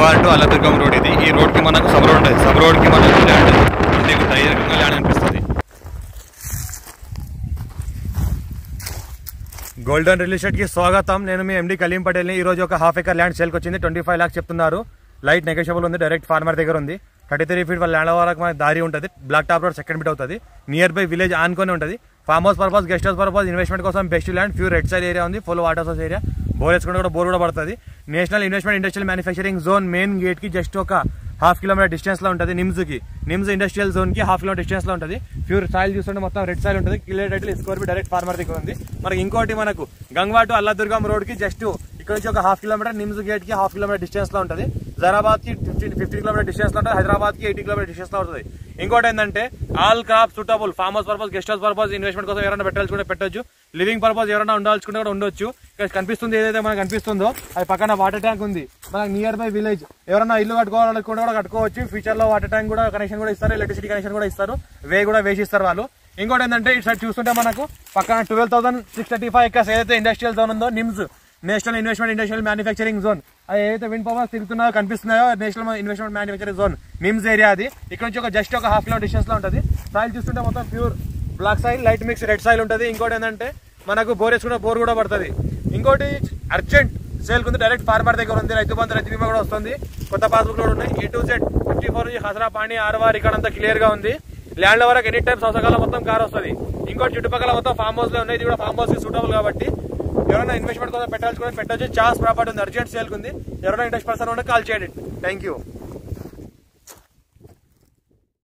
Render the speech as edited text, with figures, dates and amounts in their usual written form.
గంగవాడ to Alladurgam road ఇది. ఈ రోడ్కి మనకు సబ్ రోడ్ ఉంటుంది. సబ్ రోడ్కి మనకు ల్యాండ్ మీకు డైరెక్ట్గా ల్యాండ్ అనిపిస్తుంది. గోల్డెన్ రియల్ ఎస్టేట్కి స్వాగతం. నేను మీ ఎండి కలీం పటేల్ని. ఈ రోజు ఒక హాఫ్ ఎకర్ ల్యాండ్ సేల్కి వచ్చింది. 25 lakhs చెప్తున్నారు. లైట్ నెగోషియబుల్ ఉంది. డైరెక్ట్ ఫార్మర్ దగ్గర ఉంది. 33 feet వాళ్ళ ల్యాండ్ వరకు మనకి దారి ఉంటుంది. Black top road second bit అవుతుంది. నియర్ బై విలేజ్ ఆనుకొని ఉంటుంది. Farm house purpose, guest house purpose, investment కోసం best land. Pure red side area ఉంది. Full water source area. Bore వేసుకుంటే కూడా బోర్ కూడా పడుతుంది. National investment industrial manufacturing zone main gate కి జస్ట్ ఒక 1/2 kilometer డిస్టెన్స్ లో ఉంటుంది. నిమ్స్ ఇండస్ట్రియల్ జోన్ కి 1/2 kilometer డిస్టెన్స్ లో ఉంటుంది. ప్యూర్ సాయిల్ చూస్తుంటే మొత్తం రెడ్ సాయిల్ ఉంటుంది. Clear title score be direct farmer దగ్గర ఉంది. మనకి ఇంకోటి మనకు గంగవాడ టు అల్లదుర్గం రోడ్ కి జస్ట్ ఇక్కడ నుంచి ఒక 1/2 kilometer, నిమ్స్ గేట్ కి 1/2 kilometer డిస్టెన్స్ లో ఉంటుంది. జరాబాద్ కి 15 kilometer డిస్టెన్స్ లో ఉంటుంది. హైదరాబాద్ కి 80 kilometer డిస్టెన్స్ లో ఉంటుంది. ఇంకోటి ఏంటంటే all crop suitable. Form house purpose, guest house purpose, investment కోసం ఎవరైనా పెట్టాల్సుకుంటే పెట్టొచ్చు. లివింగ్ పర్పస్ ఎవరైనా ఉండాల్సుకుంటే కూడా ఉండొచ్చు. ఇక్కడ కనిపిస్తుంది ఏదైతే మనకు కనిపిస్తుందో అది పక్కన వాటర్ ట్యాంక్ ఉంది. మనకు నియర్ బై విలేజ్ ఎవరైనా ఇల్లు కట్టుకోవాలనుకుంటే కూడా కట్టుకోవచ్చు. ఫ్యూచర్ లో వాటర్ ట్యాంక్ కూడా కనెక్షన్ కూడా ఇస్తారు. ఎలక్ట్రిసిటీ కనెక్షన్ కూడా ఇస్తారు. వే కూడా వేసిస్తారు వాళ్ళు. ఇంకోటి ఏంటంటే ఇటు సైడ్ చూస్తుంటే మనకు పక్కన 12,635 acres ఏదైతే ఇండస్ట్రియల్ జోన్ ఉందో NIMZ national investment industrial manufacturing zone, అది ఏదైతే విండ్ పవర్స్ తిరుగుతున్నాయో కనిపిస్తున్నాయో national investment manufacturing zone NIMZ area. అది ఇక్కడ నుంచి ఒక జస్ట్ ఒక 1/2 kilometer డిస్టెన్స్ లో ఉంటుంది. సాయిల్ చూస్తుంటే మొత్తం pure black soil, light mix red soil ఉంటుంది. ఇంకోటి ఏంటంటే మనకు బోర్ వేసుకుంటే బోర్ కూడా పడుతుంది. ఇంకోటి అర్జెంట్ సేల్ ఉంది. డైరెక్ట్ ఫార్మర్ దగ్గర ఉంది. రైతు బంధు, రైతు బీమా కూడా వస్తుంది. కొత్త పాస్బుక్ కూడా ఉన్నాయి. A to Z 54 హసరా పాణి ఆర్వార్ ఇక్కడ అంతా క్లియర్ గా ఉంది. ల్యాండ్ వరకు ఎనీ టైమ్ సంవత్సరాల మొత్తం కార్ వస్తుంది. ఇంకోటి చుట్టుపక్కల మొత్తం ఫార్మ్ హౌస్ లో ఉన్నాయి. ఇది కూడా ఫార్మ్ హౌస్ కి సూటబుల్ కాబట్టి ఎవరైనా ఇన్వెస్ట్మెంట్ కోసం పెట్టాల్సుకుని పెట్టచ్చు. చాస్ ప్రాపర్టీ ఉంది. అర్జెంట్ సేల్ ఉంది. ఎవరైనా ఇంట్రెస్ట్ పర్సన్ ఉంటే కాల్ చేయండి. Thank you.